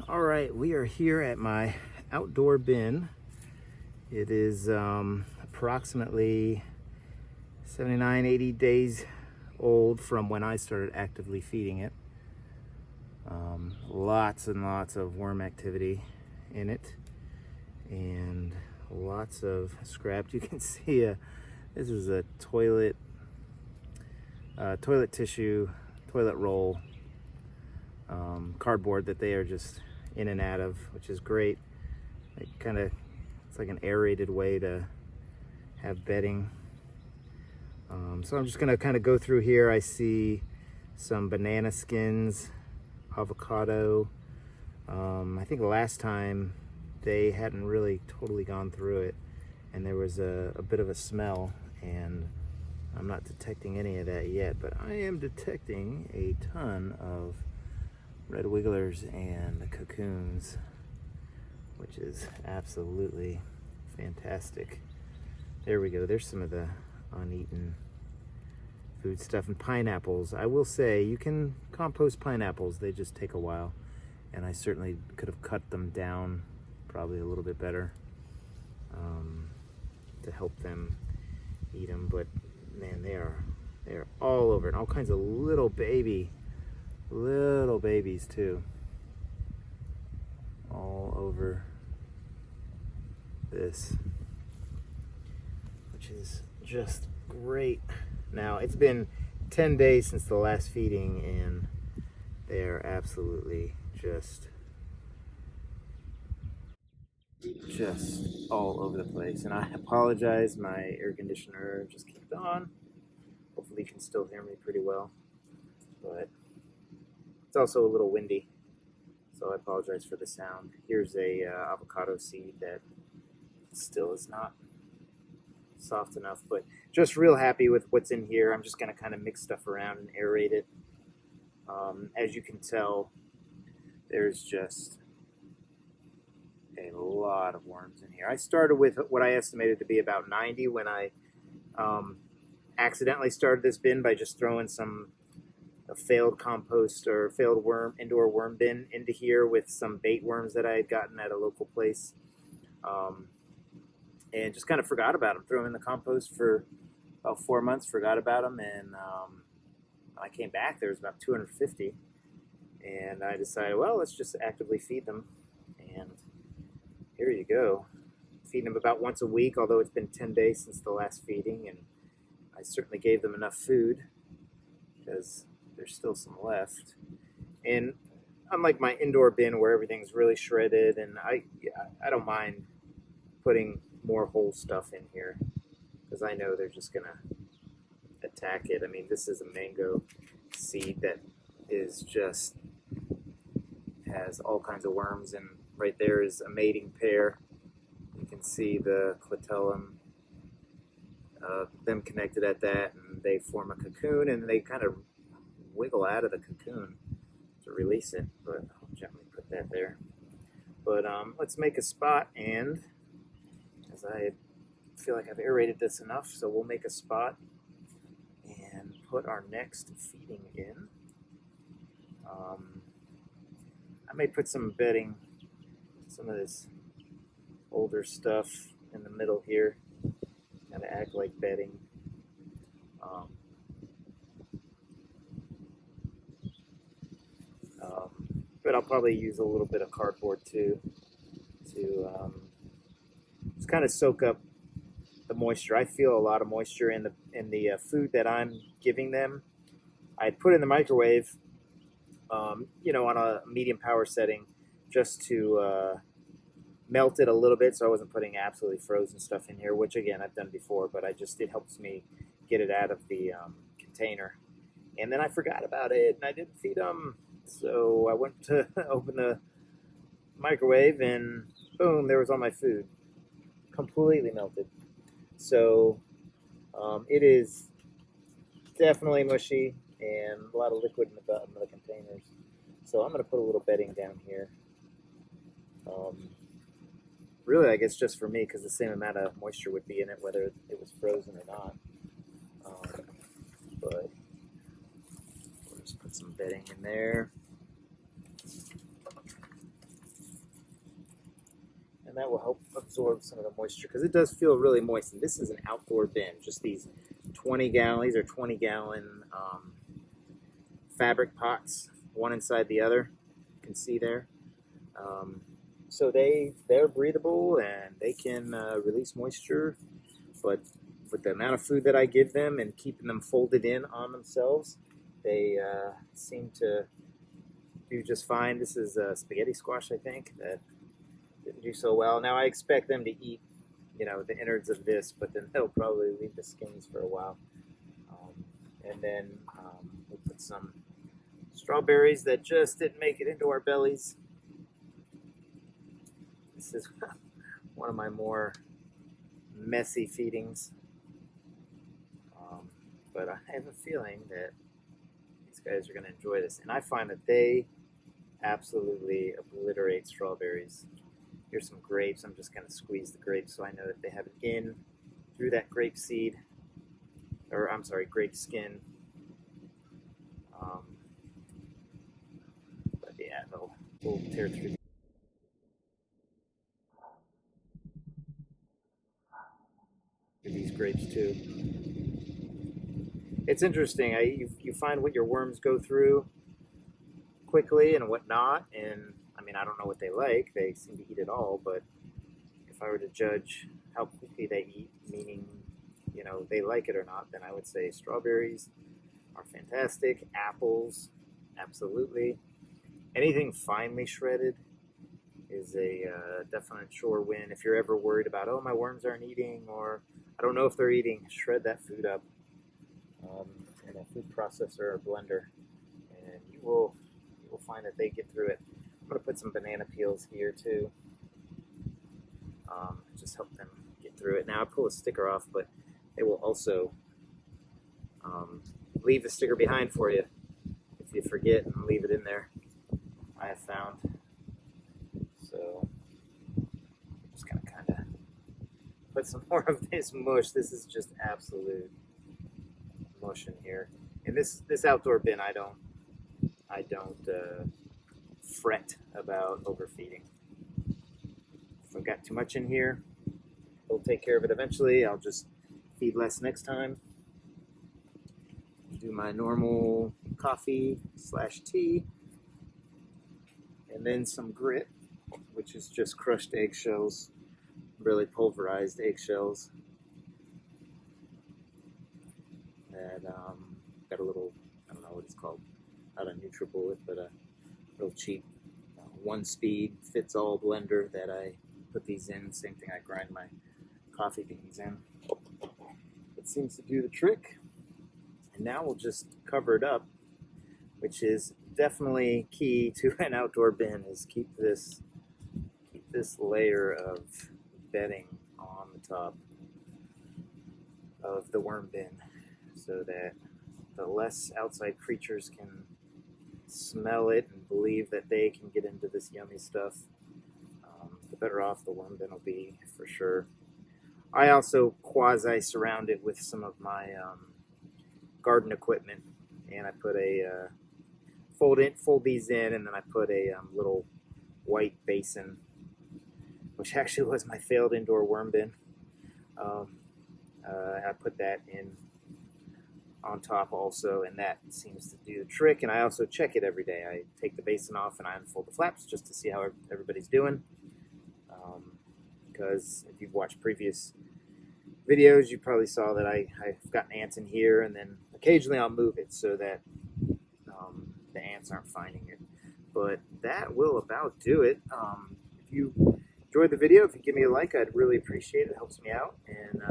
All right, we are here at my outdoor bin. It is approximately 79, 80 days old from when I started actively feeding it. Lots and lots of worm activity in it and lots of scraps. You can see this is a toilet tissue, toilet roll, cardboard that they are just in and out of, which is great. It's like an aerated way to have bedding. So I'm just gonna kind of go through here. I see some banana skins, avocado. I think last time they hadn't really totally gone through it and there was a bit of a smell, and I'm not detecting any of that yet, but I am detecting a ton of red wigglers and cocoons, which is absolutely fantastic. There we go. There's some of the uneaten food stuff. And pineapples. I will say you can compost pineapples. They just take a while, and I certainly could have cut them down probably a little bit better to help them eat them. But man, they are all over, and all kinds of little babies too, all over this, which is just great. Now it's been 10 days since the last feeding, and they are absolutely just all over the place. And I apologize, my air conditioner just kicked on. Hopefully you can still hear me pretty well, but it's also a little windy, so I apologize for the sound. Here's a avocado seed that still is not soft enough, but just real happy with what's in here. I'm just going to kind of mix stuff around and aerate it. As you can tell, there's just a lot of worms in here. I started with what I estimated to be about 90 when I accidentally started this bin by just throwing a failed compost or failed indoor worm bin into here with some bait worms that I had gotten at a local place, and just kind of forgot about them. Threw them in the compost for about 4 months, forgot about them, and when I came back there was about 250, and I decided, well, let's just actively feed them, and here you go. Feeding them about once a week, although it's been 10 days since the last feeding, and I certainly gave them enough food because there's still some left. And unlike my indoor bin where everything's really shredded, and I don't mind putting more whole stuff in here because I know they're just gonna attack it. I mean, this is a mango seed that is just has all kinds of worms, and right there is a mating pair. You can see the clitellum, them connected at that, and they form a cocoon, and they kind of wiggle out of the cocoon to release it, but I'll gently put that there. But let's make a spot, and as I feel like I've aerated this enough, so we'll make a spot and put our next feeding in. I may put some bedding, some of this older stuff in the middle here, kind of act like bedding. But I'll probably use a little bit of cardboard too to just kind of soak up the moisture. I feel a lot of moisture in the food that I'm giving them. I put it in the microwave, on a medium power setting, just to melt it a little bit, so I wasn't putting absolutely frozen stuff in here, which again I've done before, but it helps me get it out of the container. And then I forgot about it, and I didn't feed them, so I went to open the microwave, and boom, there was all my food, completely melted. So it is definitely mushy and a lot of liquid in the bottom of the containers. So I'm going to put a little bedding down here. Really, I guess just for me, because the same amount of moisture would be in it whether it was frozen or not. But we'll just put some bedding in there. and that will help absorb some of the moisture because it does feel really moist. And this is an outdoor bin, just these 20-gallon, these are 20-gallon fabric pots, one inside the other. You can see there. So they're breathable and they can release moisture, but with the amount of food that I give them and keeping them folded in on themselves, they seem to do just fine. This is spaghetti squash, I think, that didn't do so well. Now I expect them to eat, you know, the innards of this, but then they'll probably leave the skins for a while. And then we'll put some strawberries that just didn't make it into our bellies. This is one of my more messy feedings. But I have a feeling that these guys are going to enjoy this. And I find that they absolutely obliterate strawberries. Here's some grapes. I'm just going to squeeze the grapes so I know that they have it in through that grape seed. Or, I'm sorry, grape skin. But yeah, we'll tear through. These grapes too. It's interesting. You find what your worms go through quickly and what not. And I mean, I don't know what they like. They seem to eat it all. But if I were to judge how quickly they eat, meaning, you know, they like it or not, then I would say strawberries are fantastic. Apples, absolutely. Anything finely shredded is a definite sure win. If you're ever worried about, oh, my worms aren't eating, or I don't know if they're eating, shred that food up in a food processor or blender, and you will find that they get through it. I'm going to put some banana peels here too. Just help them get through it. Now I pull a sticker off, but they will also leave the sticker behind for you if you forget and leave it in there, I have found. So I'm just going to kind of put some more of this mush. This is just absolute mush in here. And this outdoor bin, I don't fret about overfeeding. If I've got too much in here, it'll take care of it eventually. I'll just feed less next time. Do my normal coffee/tea, and then some grit, which is just crushed eggshells, really pulverized eggshells. That got a little, I don't know what it's called, not a NutriBullet, but a real cheap one-speed fits-all blender that I put these in. Same thing I grind my coffee beans in. It seems to do the trick. And now we'll just cover it up, which is definitely key to an outdoor bin, is keep this layer of bedding on the top of the worm bin so that the less outside creatures can smell it and believe that they can get into this yummy stuff, the better off the worm bin will be for sure. I also quasi surround it with some of my garden equipment, and I put a fold these in, and then I put a little white basin, which actually was my failed indoor worm bin. I put that in on top also, and that seems to do the trick. And I also check it every day. I take the basin off and I unfold the flaps just to see how everybody's doing. Because if you've watched previous videos, you probably saw that I've gotten ants in here, and then occasionally I'll move it so that the ants aren't finding it. But that will about do it. If you enjoyed the video, if you give me a like, I'd really appreciate it. It helps me out. And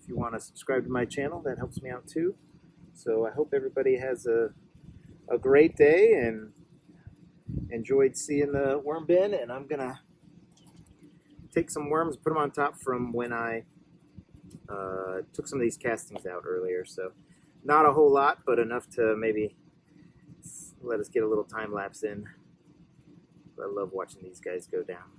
if you want to subscribe to my channel, that helps me out too. So I hope everybody has a great day and enjoyed seeing the worm bin. And I'm gonna take some worms, put them on top from when I took some of these castings out earlier. So not a whole lot, but enough to maybe let us get a little time lapse in. I love watching these guys go down.